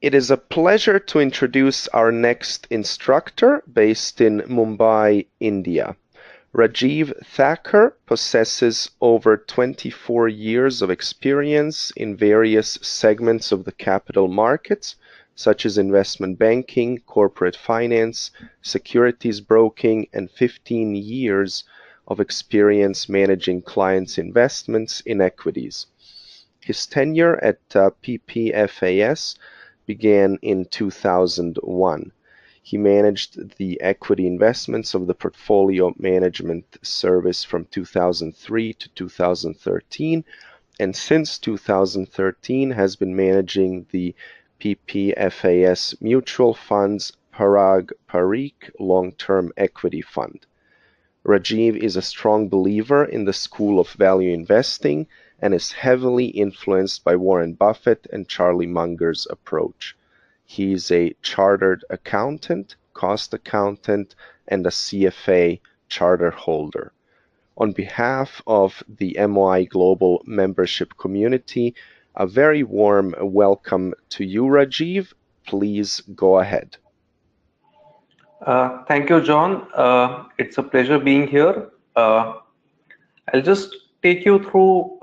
It is a pleasure to introduce our next instructor based in Mumbai, India. Rajeev Thakkar possesses over 24 years of experience in various segments of the capital markets, such as investment banking, corporate finance, securities broking, and 15 years of experience managing clients' investments in equities. His tenure at PPFAS began in 2001. He managed the equity investments of the portfolio management service from 2003 to 2013, and since 2013 has been managing the PPFAS mutual funds Parag Parikh long-term equity fund. Rajeev is a strong believer in the school of value investing and is heavily influenced by Warren Buffett and Charlie Munger's approach. He is a chartered accountant, cost accountant, and a CFA charter holder. On behalf of the MOI Global membership community, a very warm welcome to you, Rajeev. Please go ahead. Thank you, John. It's a pleasure being here. I'll just take you through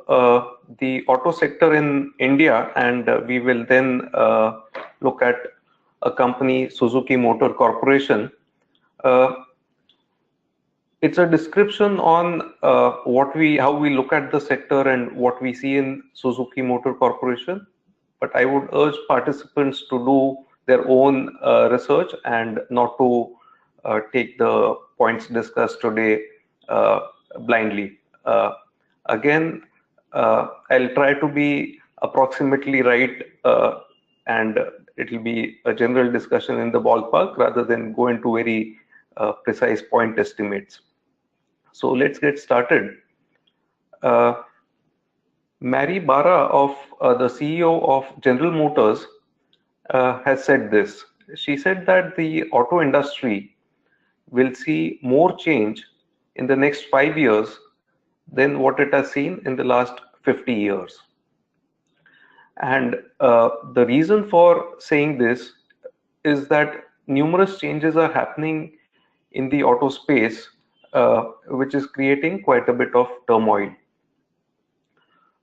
the auto sector in India, and we will then look at a company, Suzuki Motor Corporation. It's a description on how we look at the sector and what we see in Suzuki Motor Corporation. But I would urge participants to do their own research and not to take the points discussed today blindly. Again, I'll try to be approximately right, and it will be a general discussion in the ballpark rather than go into very precise point estimates. So let's get started. Mary Barra, the CEO of General Motors, has said this. She said that the auto industry will see more change in the next 5 years than what it has seen in the last 50 years. And the reason for saying this is that numerous changes are happening in the auto space, which is creating quite a bit of turmoil.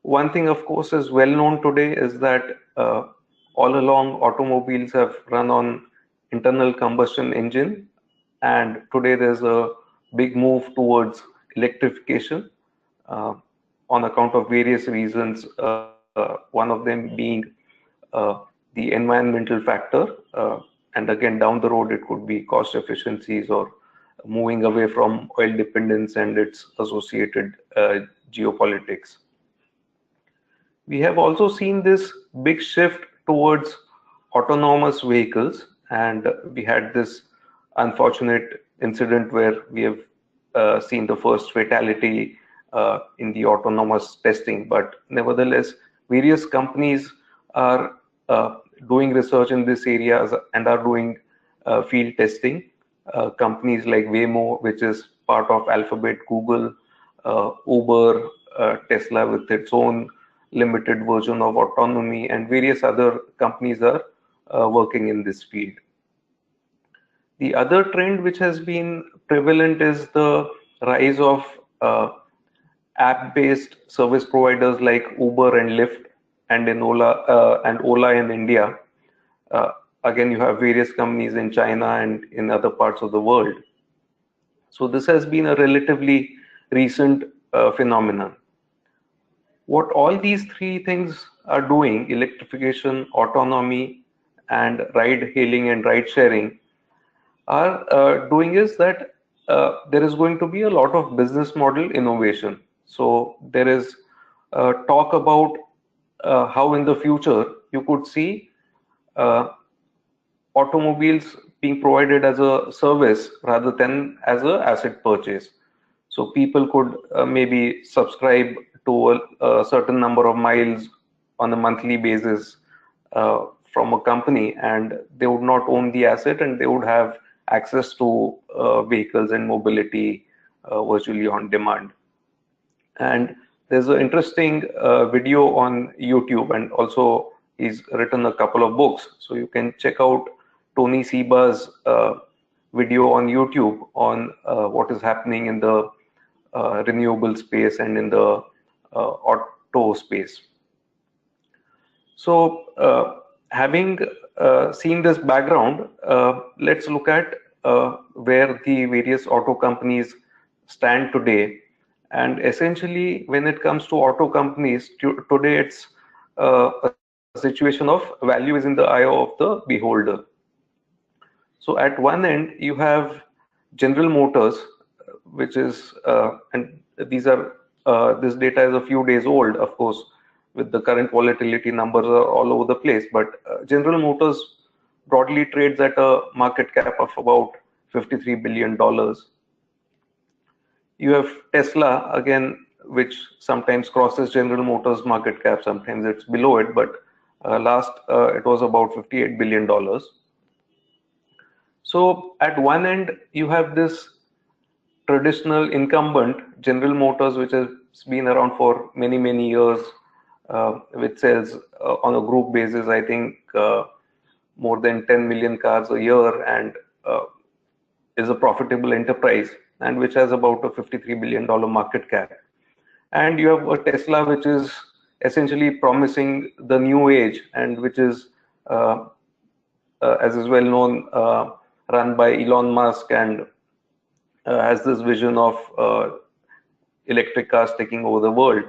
One thing, of course, is well known today is that all along automobiles have run on internal combustion engine, and today there's a big move towards electrification on account of various reasons, one of them being the environmental factor, and again down the road it could be cost efficiencies or moving away from oil dependence and its associated geopolitics. We have also seen this big shift towards autonomous vehicles, and we had this unfortunate incident where we have seen the first fatality in the autonomous testing. But nevertheless, various companies are doing research in this area and are doing field testing. Companies like Waymo, which is part of Alphabet, Google, Uber, Tesla with its own limited version of autonomy, and various other companies are working in this field. The other trend which has been prevalent is the rise of app-based service providers like Uber and Lyft, and Ola in India. Again, you have various companies in China and in other parts of the world. So this has been a relatively recent phenomenon. What all these three things are doing, electrification, autonomy, and ride hailing and ride sharing, are doing is that there is going to be a lot of business model innovation. So there is talk about how in the future you could see automobiles being provided as a service rather than as an asset purchase. So people could maybe subscribe to a certain number of miles on a monthly basis from a company, and they would not own the asset, and they would have access to vehicles and mobility virtually on demand. And there's an interesting video on YouTube, and also He's written a couple of books, so you can check out Tony Seba's video on YouTube on what is happening in the renewable space and in the auto space. So, having seen this background, let's look at where the various auto companies stand today. And essentially, when it comes to auto companies, today it's a situation of value is in the eye of the beholder. So, at one end, you have General Motors, which is, and these are, this data is a few days old, of course, with the current volatility numbers are all over the place, but General Motors broadly trades at a market cap of about $53 billion. You have Tesla, again, which sometimes crosses General Motors market cap, sometimes it's below it, but last it was about $58 billion. So at one end, you have this traditional incumbent, General Motors, which has been around for many, many years, which sells on a group basis, I think, more than 10 million cars a year, and is a profitable enterprise, and which has about a $53 billion market cap. And you have a Tesla, which is essentially promising the new age, and which is, as is well known, run by Elon Musk, and has this vision of electric cars taking over the world.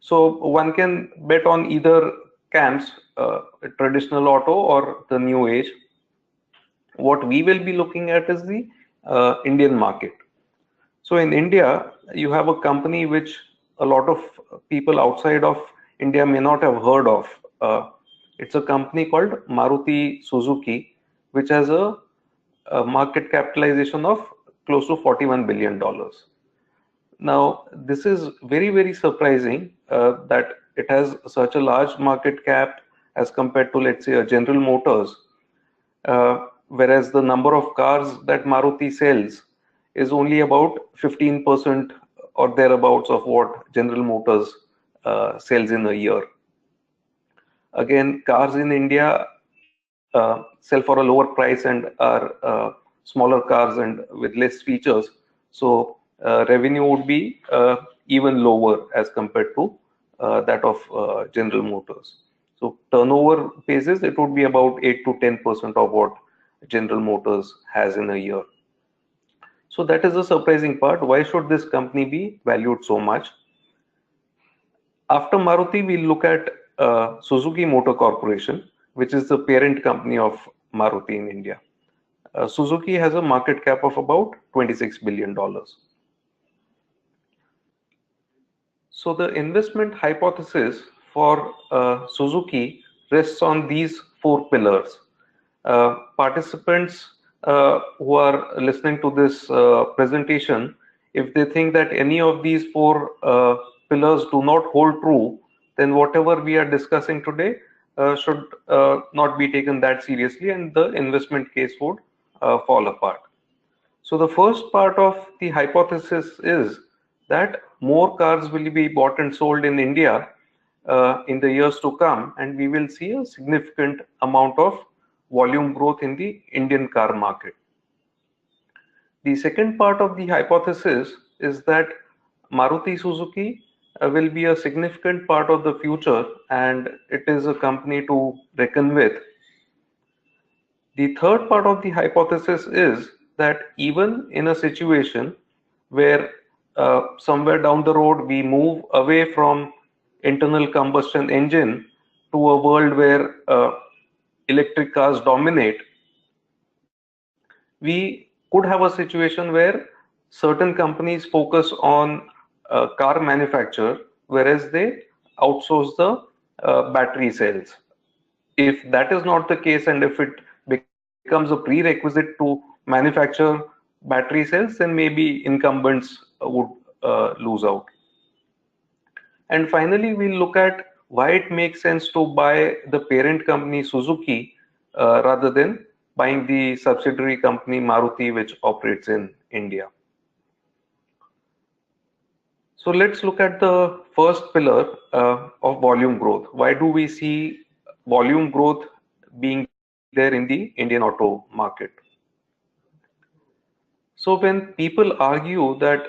So one can bet on either camps, traditional auto or the new age. What we will be looking at is the Indian market. So in India, you have a company which a lot of people outside of India may not have heard of. It's a company called Maruti Suzuki, which has a market capitalization of close to $41 billion. Now, this is very, very surprising that it has such a large market cap as compared to, let's say, a General Motors, whereas the number of cars that Maruti sells is only about 15% or thereabouts of what General Motors sells in a year. Again, cars in India sell for a lower price and are smaller cars and with less features. So revenue would be even lower as compared to that of General Motors. So turnover basis, it would be about 8 to 10% of what General Motors has in a year. So that is the surprising part. Why should this company be valued so much? After Maruti, we look at Suzuki Motor Corporation, which is the parent company of Maruti in India. Suzuki has a market cap of about $26 billion. So the investment hypothesis for Suzuki rests on these four pillars. Participants who are listening to this presentation, if they think that any of these four pillars do not hold true, then whatever we are discussing today should not be taken that seriously, and the investment case would fall apart. So the first part of the hypothesis is that more cars will be bought and sold in India in the years to come, and we will see a significant amount of volume growth in the Indian car market. The second part of the hypothesis is that Maruti Suzuki will be a significant part of the future, and it is a company to reckon with. The third part of the hypothesis is that even in a situation where somewhere down the road we move away from internal combustion engine to a world where electric cars dominate, we could have a situation where certain companies focus on car manufacture, whereas they outsource the battery cells. If that is not the case, and if it becomes a prerequisite to manufacture battery cells, then maybe incumbents would lose out. And finally, we'll look at why it makes sense to buy the parent company Suzuki rather than buying the subsidiary company Maruti, which operates in India. So let's look at the first pillar of volume growth. Why do we see volume growth being there in the Indian auto market. So when people argue that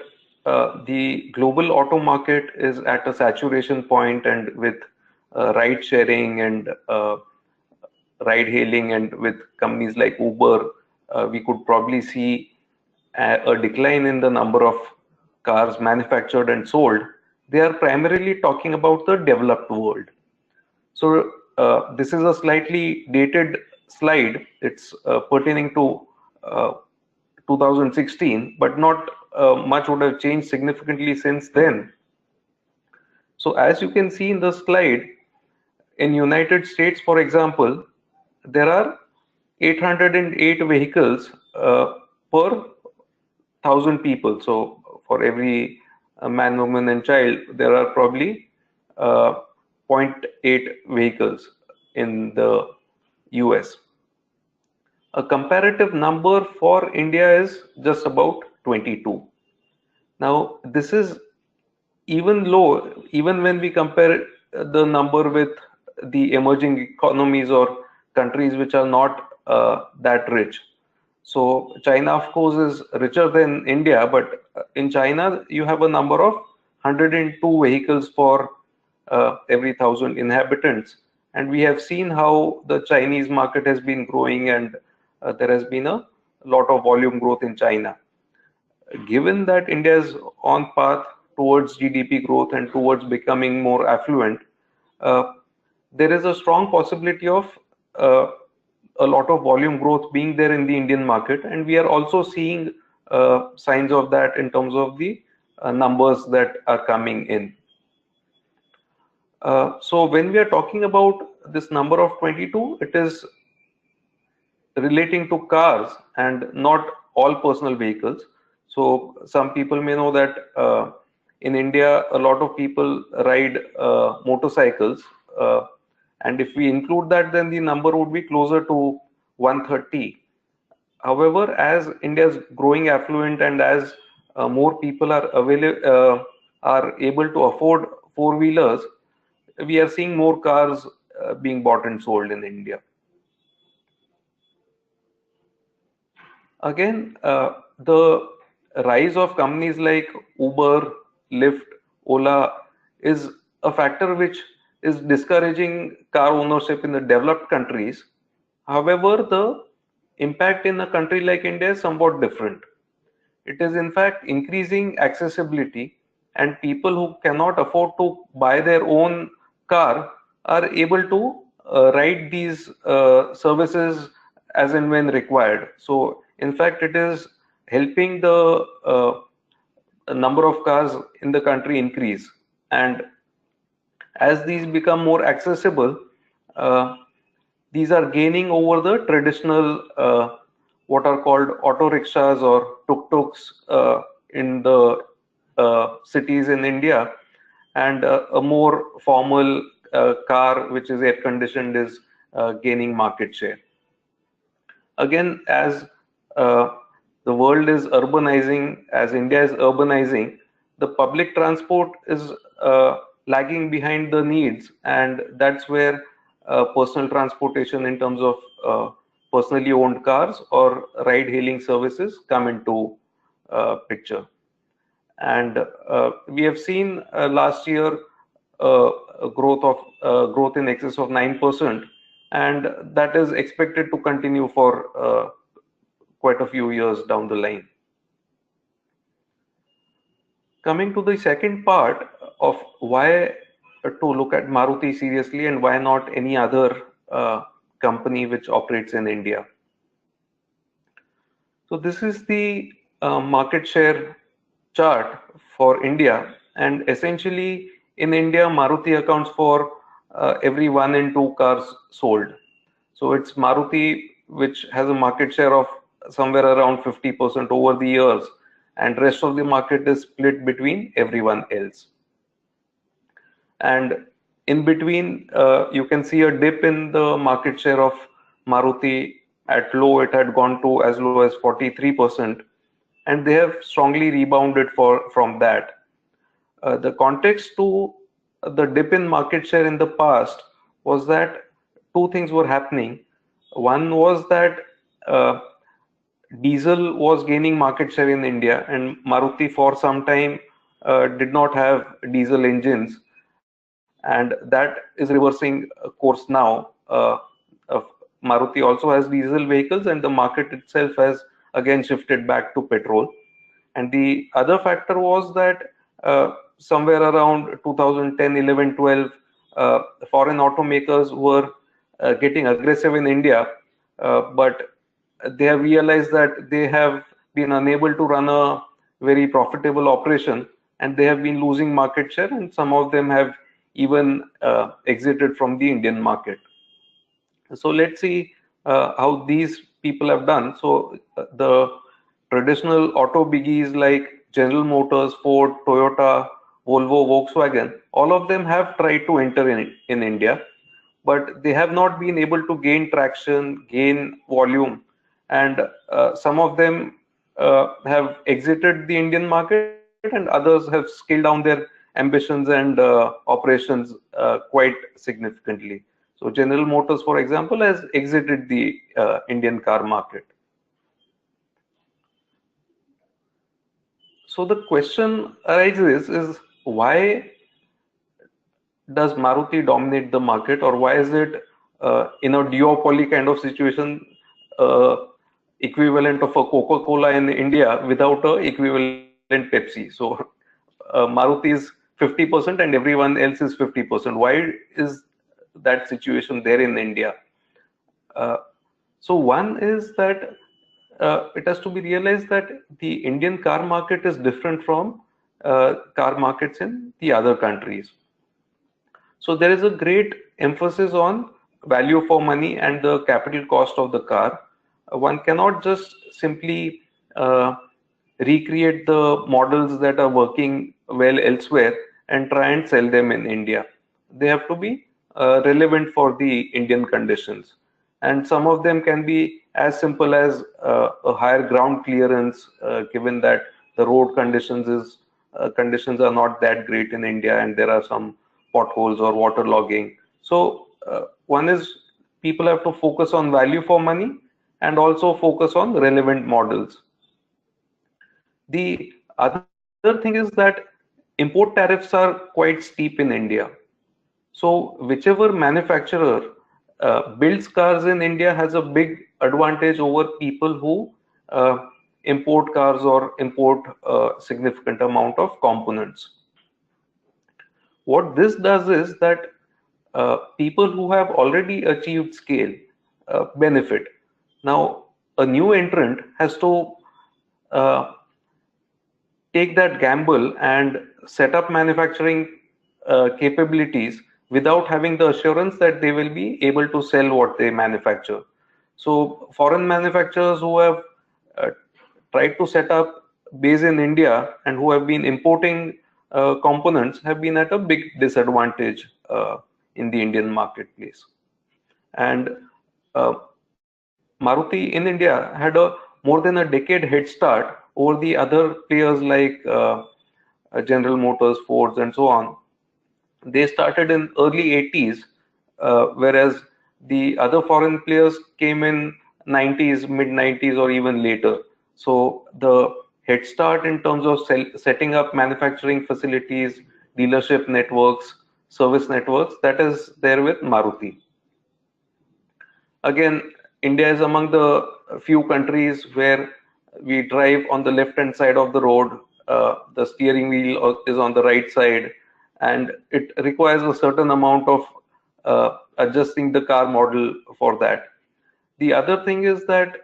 the global auto market is at a saturation point, and with ride sharing and ride hailing and with companies like Uber, we could probably see a decline in the number of cars manufactured and sold. They are primarily talking about the developed world. So this is a slightly dated slide. It's pertaining to 2016, but not much would have changed significantly since then. So as you can see in the slide, in United States, for example, there are 808 vehicles per 1,000 people. So for every man, woman, and child, there are probably uh, zero point 0.8 vehicles in the US. A comparative number for India is just about 22. Now, this is even low, even when we compare the number with the emerging economies or countries which are not that rich. So China, of course, is richer than India, but in China, you have a number of 102 vehicles for every 1,000 inhabitants. And we have seen how the Chinese market has been growing, and there has been a lot of volume growth in China. Given that India is on path towards GDP growth and towards becoming more affluent, uh, there is a strong possibility of uh, a lot of volume growth being there in the Indian market, and we are also seeing signs of that in terms of the numbers that are coming in. So when we are talking about this number of 22, it is relating to cars and not all personal vehicles. So some people may know that in India, a lot of people ride motorcycles. And if we include that, then the number would be closer to 130. However, as India is growing affluent and as more people are able to afford four-wheelers, we are seeing more cars being bought and sold in India. Again, the rise of companies like Uber, Lyft, Ola is a factor which is discouraging car ownership in the developed countries. However, the impact in a country like India is somewhat different. It is in fact increasing accessibility, and people who cannot afford to buy their own car are able to ride these services as and when required. So, in fact, it is helping the number of cars in the country increase. And as these become more accessible, uh, these are gaining over the traditional what are called auto rickshaws or tuk-tuks in the cities in India, and a more formal car which is air conditioned is gaining market share. Again, as uh, the world is urbanizing, as India is urbanizing, the public transport is lagging behind the needs, and that's where personal transportation in terms of personally owned cars or ride hailing services come into picture. And we have seen last year a growth in excess of 9%, and that is expected to continue for quite a few years down the line. Coming to the second part of why to look at Maruti seriously and why not any other company which operates in India. So this is the market share chart for India, and essentially in India, Maruti accounts for every 1 in 2 cars sold. So it's Maruti which has a market share of somewhere around 50% over the years, and rest of the market is split between everyone else. And in between, you can see a dip in the market share of Maruti. At low, it had gone to as low as 43%, and they have strongly rebounded from that. The context to the dip in market share in the past was that two things were happening. One was that uh, diesel was gaining market share in India, and Maruti for some time did not have diesel engines, and that is reversing course now. Uh, Maruti also has diesel vehicles, and the market itself has again shifted back to petrol. And the other factor was that somewhere around 2010, 11, 12, foreign automakers were getting aggressive in India, but they have realized that they have been unable to run a very profitable operation, and they have been losing market share, and some of them have even exited from the Indian market. So let's see how these people have done. So the traditional auto biggies like General Motors, Ford, Toyota, Volvo, Volkswagen, all of them have tried to enter in India, but they have not been able to gain traction, gain volume, and some of them have exited the Indian market, and others have scaled down their ambitions and operations quite significantly. So General Motors, for example, has exited the Indian car market. So the question arises is why does Maruti dominate the market, or why is it in a duopoly kind of situation, uh, equivalent of a Coca-Cola in India without a equivalent Pepsi? So Maruti is 50% and everyone else is 50%. Why is that situation there in India? Uh, so one is that it has to be realized that the Indian car market is different from car markets in the other countries. So there is a great emphasis on value for money and the capital cost of the car. One cannot just simply uh, recreate the models that are working well elsewhere and try and sell them in India. They have to be relevant for the Indian conditions. And some of them can be as simple as a higher ground clearance, given that the road conditions are not that great in India, and there are some potholes or waterlogging. So one is people have to focus on value for money and also focus on relevant models. The other thing is that import tariffs are quite steep in India. So whichever manufacturer builds cars in India has a big advantage over people who import cars or import a significant amount of components. What this does is that people who have already achieved scale benefit. Now, a new entrant has to uh, take that gamble and set up manufacturing capabilities without having the assurance that they will be able to sell what they manufacture. So, foreign manufacturers who have uh, tried to set up base in India and who have been importing components have been at a big disadvantage in the Indian marketplace. And uh, Maruti in India had a more than a decade head start over the other players like General Motors, Fords, and so on. They started in early 80s, whereas the other foreign players came in 90s, mid 90s, or even later. So the head start in terms of setting up manufacturing facilities, dealership networks, service networks, that is there with Maruti. Again, India is among the few countries where we drive on the left hand side of the road. The steering wheel is on the right side, and it requires a certain amount of adjusting the car model for that. The other thing is that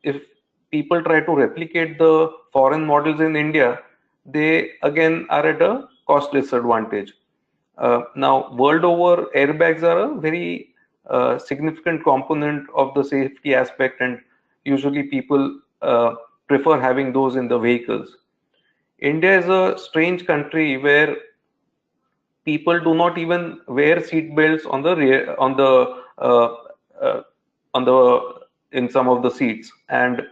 if people try to replicate the foreign models in India, they again are at a cost disadvantage. Now, world over, airbags are a very significant component of the safety aspect, and usually people prefer having those in the vehicles. India is a strange country where people do not even wear seat belts on the rear, uh, on the in some of the seats, and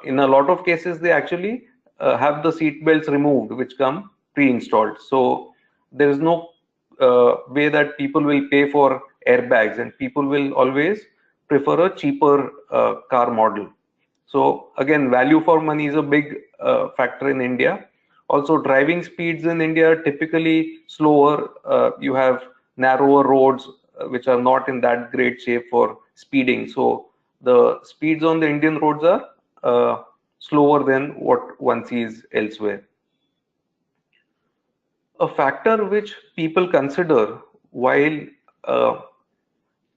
in a lot of cases they actually have the seat belts removed, which come pre-installed. So there is no way that people will pay for airbags, and people will always prefer a cheaper car model. So again, value for money is a big factor in India. Also, driving speeds in India are typically slower. You have narrower roads which are not in that great shape for speeding. So the speeds on the Indian roads are slower than what one sees elsewhere. A factor which people consider while uh,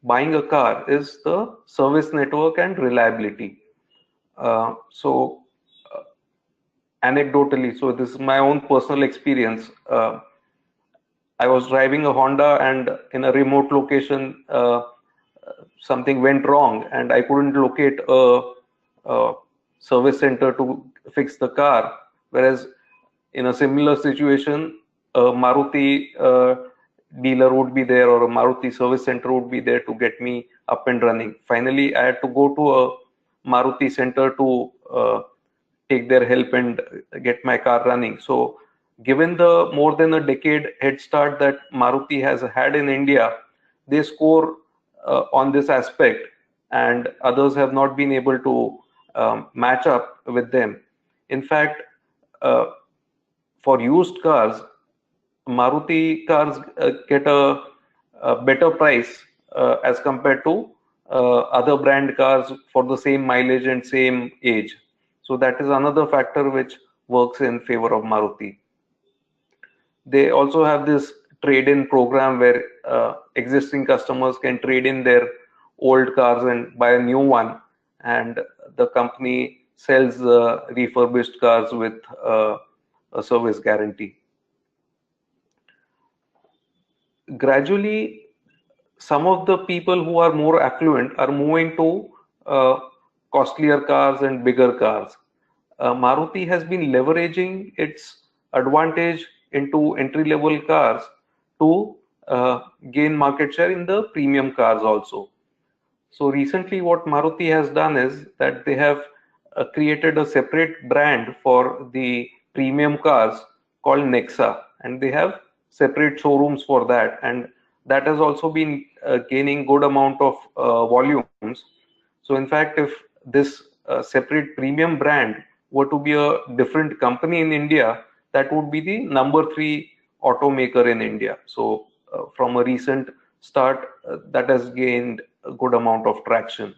buying a car is the service network and reliability. So anecdotally, so this is my own personal experience. I was driving a Honda, and in a remote location, something went wrong, and I couldn't locate a service center to fix the car. Whereas in a similar situation, a Maruti dealer would be there, or a Maruti service center would be there to get me up and running. Finally, I had to go to a Maruti center to take their help and get my car running. So given the more than a decade head start that Maruti has had in India, they score on this aspect, and others have not been able to match up with them. In fact, uh, for used cars, Maruti cars get a better price as compared to other brand cars for the same mileage and same age. So that is another factor which works in favor of Maruti. They also have this trade-in program where existing customers can trade in their old cars and buy a new one, and the company sells refurbished cars with a service guarantee. Gradually, some of the people who are more affluent are moving to uh, costlier cars and bigger cars. Maruti has been leveraging its advantage into entry level cars to gain market share in the premium cars also. So recently, what Maruti has done is that they have created a separate brand for the premium cars called Nexa, and they have separate showrooms for that, and that has also been gaining good amount of volumes. So in fact, if this separate premium brand were to be a different company in India, that would be the number three automaker in India. So from a recent start, that has gained a good amount of traction.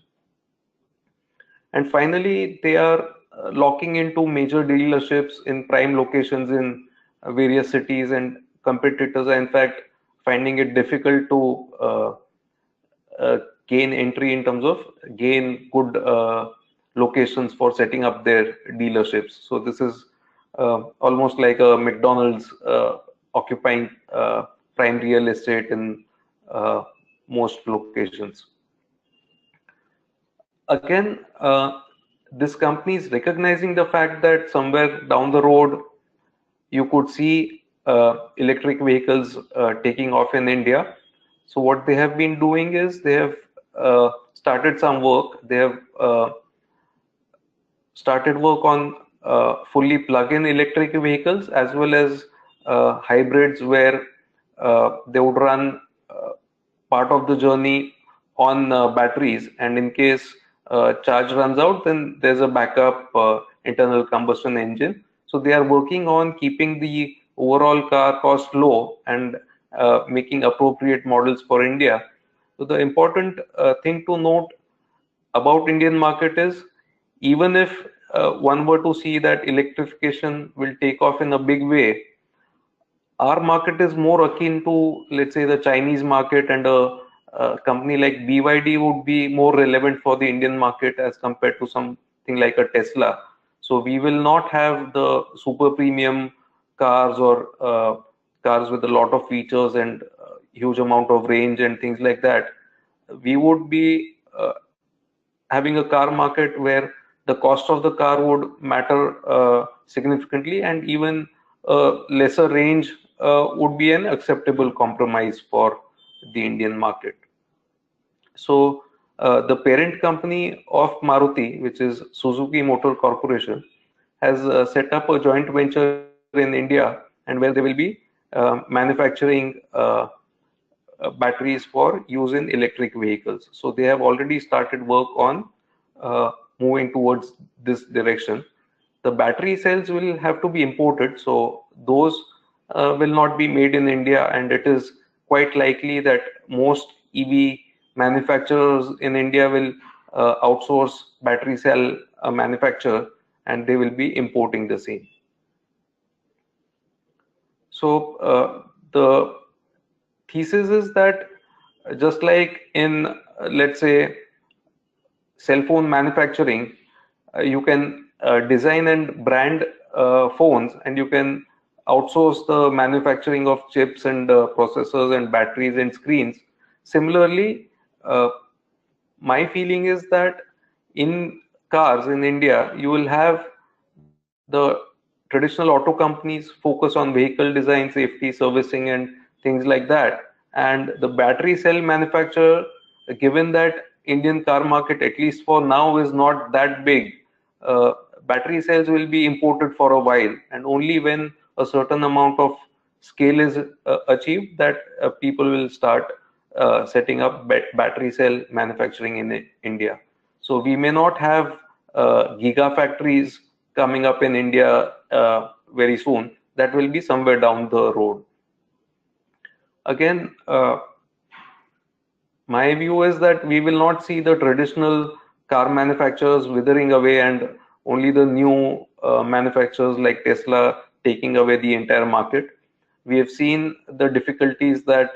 And finally, they are locking into major dealerships in prime locations in various cities, and competitors are in fact finding it difficult to gain entry in terms of gain good locations for setting up their dealerships. So this is almost like a McDonald's occupying prime real estate in most locations. Again, this company is recognizing the fact that somewhere down the road you could see electric vehicles taking off in India. So what they have been doing is they have started some work. They have started work on fully plug-in electric vehicles, as well as hybrids where they would run part of the journey on batteries, and in case charge runs out, then there's a backup internal combustion engine. So they are working on keeping the overall car cost low and making appropriate models for India. So the important thing to note about Indian market is, even if one were to see that electrification will take off in a big way, our market is more akin to, let's say, the Chinese market, and a company like BYD would be more relevant for the Indian market as compared to something like a Tesla. So we will not have the super premium cars, or cars with a lot of features and huge amount of range and things like that. We would be having a car market where the cost of the car would matter significantly, and even lesser range would be an acceptable compromise for the Indian market. So the parent company of Maruti, which is Suzuki Motor Corporation, has set up a joint venture in India, and where they will be manufacturing batteries for use in electric vehicles. So they have already started work on moving towards this direction. The battery cells will have to be imported, so those will not be made in India, and it is quite likely that most EV manufacturers in India will outsource battery cell manufacture, and they will be importing the same. So the thesis is that just like in let's say cell phone manufacturing, you can design and brand phones, and you can outsource the manufacturing of chips and processors and batteries and screens. Similarly, my feeling is that in cars in India, you will have the traditional auto companies focus on vehicle design, safety, servicing, and things like that. And the battery cell manufacturer, given that Indian car market, at least for now, is not that big, uh, battery cells will be imported for a while, and only when a certain amount of scale is achieved that people will start setting up battery cell manufacturing in India. So we may not have gigafactories coming up in India very soon. That will be somewhere down the road. Again, my view is that we will not see the traditional car manufacturers withering away and only the new manufacturers like Tesla taking away the entire market. We have seen the difficulties that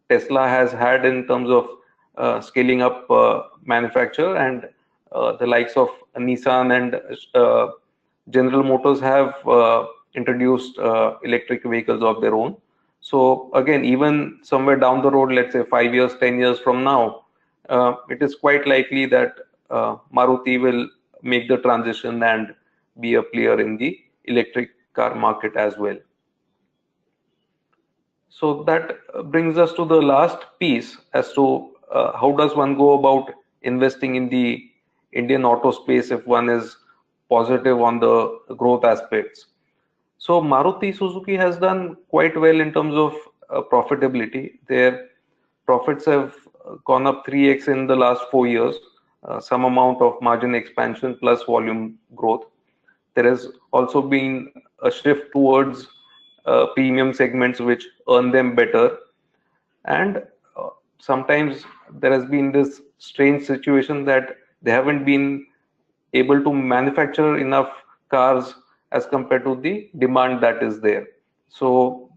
Tesla has had in terms of scaling up manufacture, and the likes of Nissan and General Motors have introduced electric vehicles of their own. So again, even somewhere down the road, let's say 5 years, 10 years from now, it is quite likely that Maruti will make the transition and be a player in the electric car market as well. So that brings us to the last piece as to how does one go about investing in the Indian auto space if one is positive on the growth aspects. So Maruti Suzuki has done quite well in terms of profitability. Their profits have gone up 3x in the last 4 years, some amount of margin expansion plus volume growth. There has also been a shift towards premium segments which earn them better. And sometimes there has been this strange situation that they haven't been able to manufacture enough cars as compared to the demand that is there. So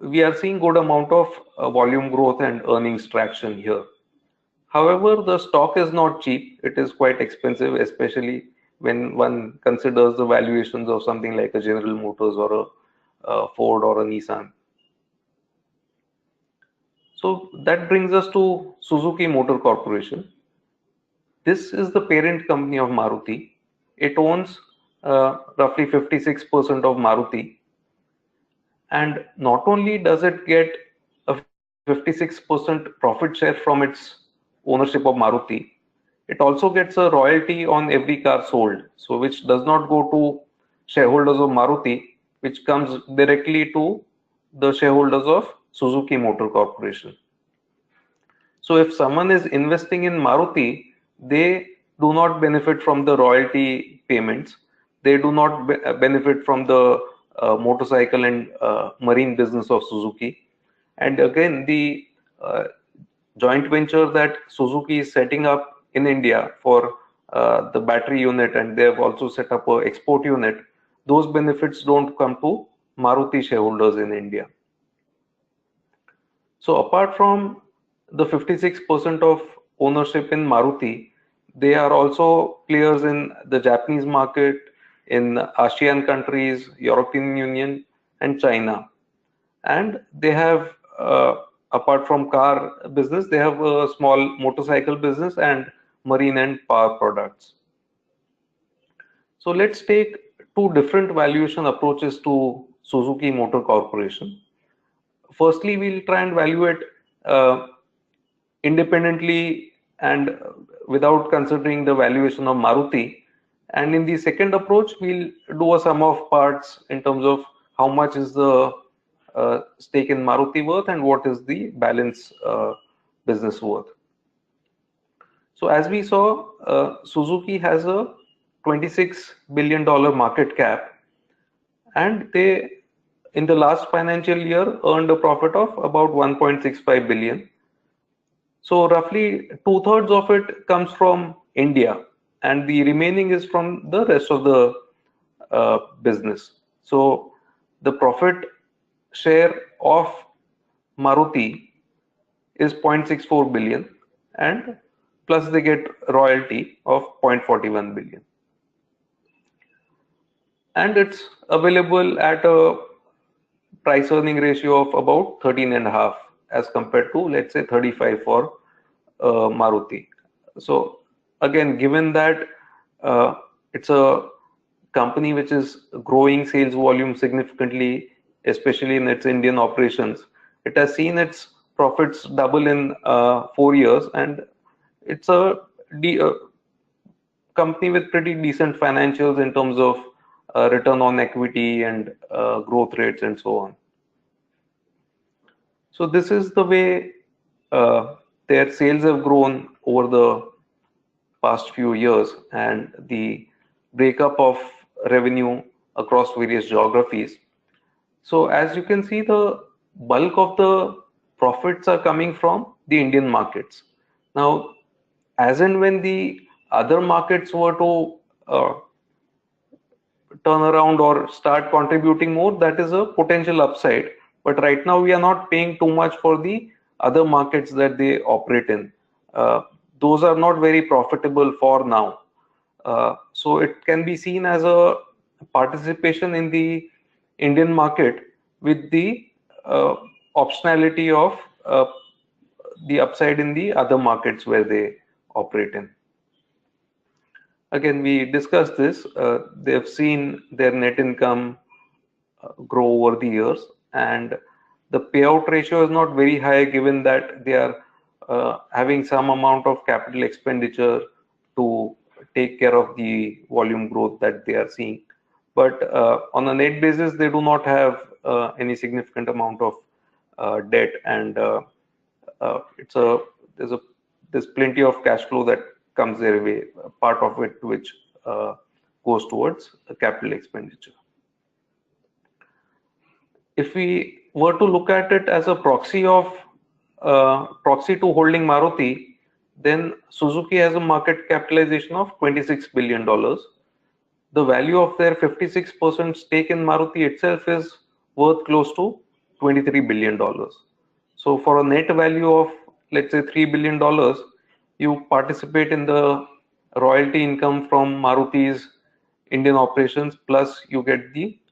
we are seeing good amount of volume growth and earnings traction here. However, the stock is not cheap. It is quite expensive, especially when one considers the valuations of something like a General Motors or a Ford or a Nissan. So that brings us to Suzuki Motor Corporation. This is the parent company of Maruti. It owns roughly 56% of Maruti. And not only does it get a 56% profit share from its ownership of Maruti, it also gets a royalty on every car sold, so which does not go to shareholders of Maruti, which comes directly to the shareholders of Suzuki Motor Corporation. So if someone is investing in Maruti, they do not benefit from the royalty payments. They do not benefit from the motorcycle and marine business of Suzuki. And again, the joint venture that Suzuki is setting up in India for the battery unit, and they have also set up an export unit, those benefits don't come to Maruti shareholders in India. So apart from the 56% of ownership in Maruti, they are also players in the Japanese market, in ASEAN countries, European Union, and China. And they have, apart from car business, they have a small motorcycle business and marine and power products. So let's take two different valuation approaches to Suzuki Motor Corporation. Firstly, we'll try and value it independently and without considering the valuation of Maruti. And in the second approach, we'll do a sum of parts in terms of how much is the stake in Maruti worth and what is the balance business worth. So as we saw, Suzuki has a $26 billion market cap, and they in the last financial year earned a profit of about 1.65 billion. So roughly two-thirds of it comes from India, and the remaining is from the rest of the business. So the profit share of Maruti is 0.64 billion, and plus they get royalty of 0.41 billion. And it's available at a price earning ratio of about 13.5 as compared to, let's say, 35 for Maruti. So again, given that it's a company which is growing sales volume significantly, especially in its Indian operations, it has seen its profits double in 4 years, and it's a company with pretty decent financials in terms of return on equity and growth rates and so on. So this is the way their sales have grown over the past few years, and the breakup of revenue across various geographies. So as you can see, the bulk of the profits are coming from the Indian markets. Now, as and when the other markets were to turn around or start contributing more, that is a potential upside. But right now, we are not paying too much for the other markets that they operate in. Those are not very profitable for now. So it can be seen as a participation in the Indian market with the optionality of the upside in the other markets where they operate in. Again, we discussed this. They've seen their net income grow over the years, and the payout ratio is not very high given that they are having some amount of capital expenditure to take care of the volume growth that they are seeing. But on a net basis, they do not have any significant amount of debt, and there's plenty of cash flow that comes their way, part of it which goes towards capital expenditure. If we were to look at it as a proxy to holding Maruti, then Suzuki has a market capitalization of $26 billion. The value of their 56% stake in Maruti itself is worth close to $23 billion. So for a net value of, let's say, $3 billion, you participate in the royalty income from Maruti's Indian operations, plus you get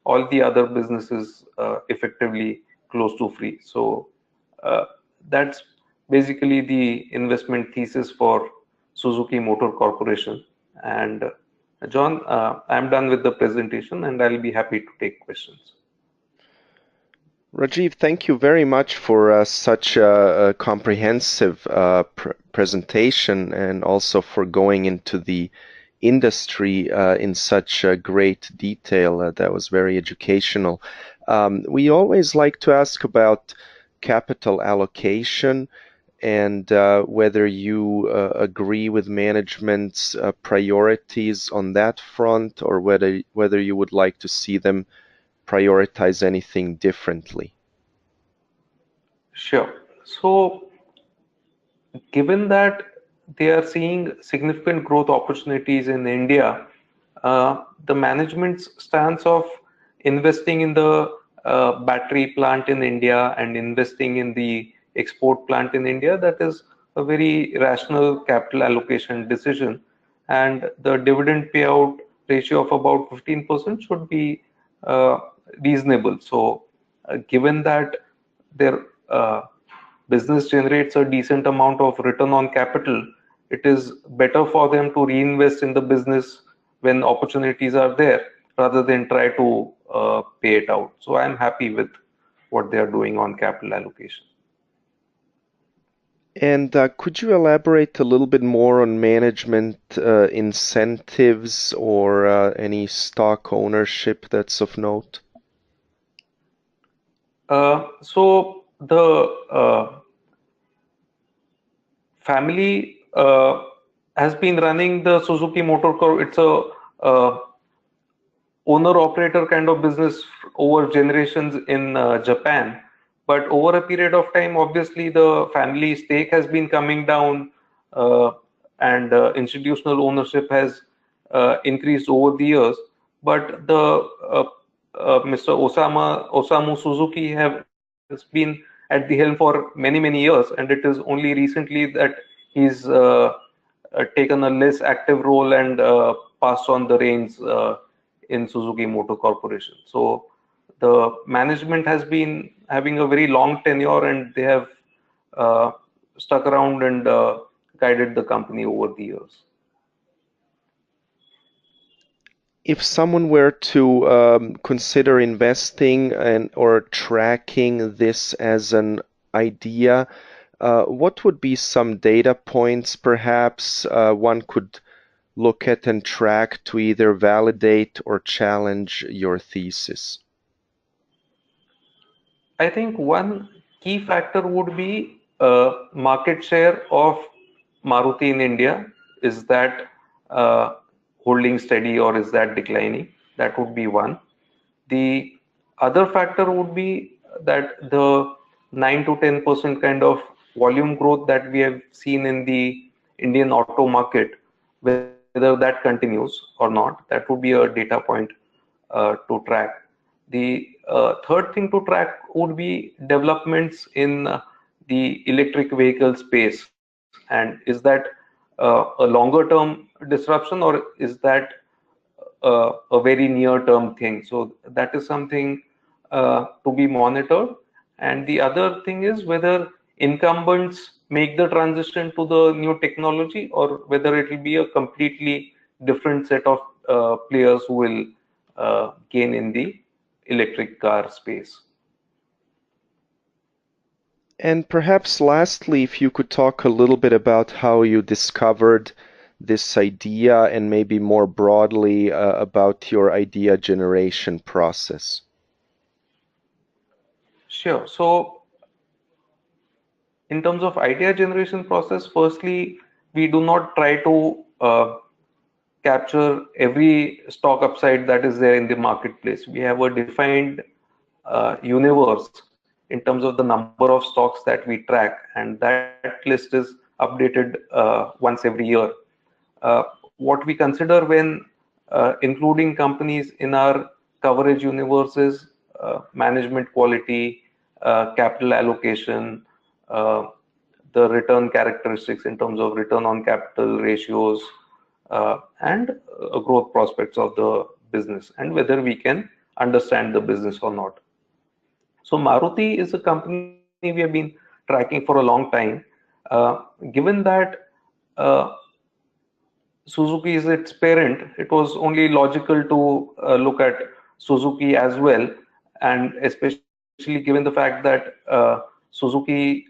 all the other businesses effectively close to free. So that's basically the investment thesis for Suzuki Motor Corporation. And John, I'm done with the presentation, and I'll be happy to take questions. Rajeev, thank you very much for such a comprehensive presentation, and also for going into the industry in such great detail. That was very educational. We always like to ask about capital allocation and whether you agree with management's priorities on that front, or whether you would like to see them prioritize anything differently. Sure. So given that they are seeing significant growth opportunities in India, the management's stance of investing in the battery plant in India and investing in the export plant in India, that is a very rational capital allocation decision, and the dividend payout ratio of about 15% should be reasonable. So given that their business generates a decent amount of return on capital, it is better for them to reinvest in the business when opportunities are there rather than try to pay it out. So I'm happy with what they are doing on capital allocation. And could you elaborate a little bit more on management incentives or any stock ownership that's of note? So the family has been running the Suzuki Motor Corp. It's a owner operator kind of business over generations in Japan. But over a period of time, obviously, the family stake has been coming down, uh, and institutional ownership has increased over the years. But the Mr. Osamu Suzuki has been at the helm for many years, and it is only recently that he's taken a less active role and passed on the reins in Suzuki Motor Corporation. So the management has been having a very long tenure, and they have uh, stuck around and guided the company over the years. If someone were to consider investing and or tracking this as an idea, what would be some data points perhaps one could look at and track to either validate or challenge your thesis? I think one key factor would be market share of Maruti in India. Is that holding steady or is that declining? That would be one. The other factor would be that the 9 to 10% kind of volume growth that we have seen in the Indian auto market, whether that continues or not, that would be a data point to track. The third thing to track would be developments in the electric vehicle space. And is that a longer term disruption, or is that a very near term thing? So that is something to be monitored. And the other thing is whether incumbents make the transition to the new technology, or whether it will be a completely different set of players who will gain in the electric car space. And perhaps lastly, if you could talk a little bit about how you discovered this idea and maybe more broadly about your idea generation process. Sure. So in terms of idea generation process, firstly, we do not try to capture every stock upside that is there in the marketplace. We have a defined universe in terms of the number of stocks that we track, and that list is updated once every year. What we consider when including companies in our coverage universe is management quality, capital allocation, uh, the return characteristics in terms of return on capital ratios, and growth prospects of the business, and whether we can understand the business or not. So Maruti is a company we have been tracking for a long time. Given that uh, Suzuki is its parent, it was only logical to look at Suzuki as well, and especially given the fact that Suzuki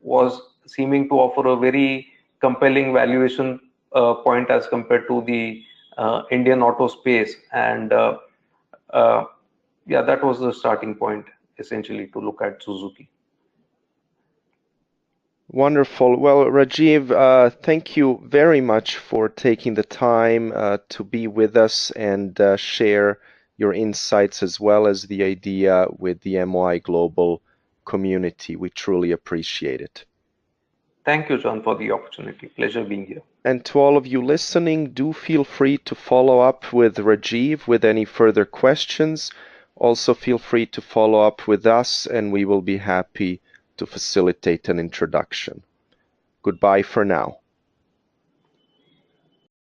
was seeming to offer a very compelling valuation point as compared to the Indian auto space. And uh, yeah, that was the starting point essentially to look at Suzuki. Wonderful. Well, Rajeev, thank you very much for taking the time to be with us and share your insights as well as the idea with the MOI Global community. We truly appreciate it. Thank you, John, for the opportunity. Pleasure being here. And to all of you listening, do feel free to follow up with Rajeev with any further questions. Also, feel free to follow up with us, and we will be happy to facilitate an introduction. Goodbye for now.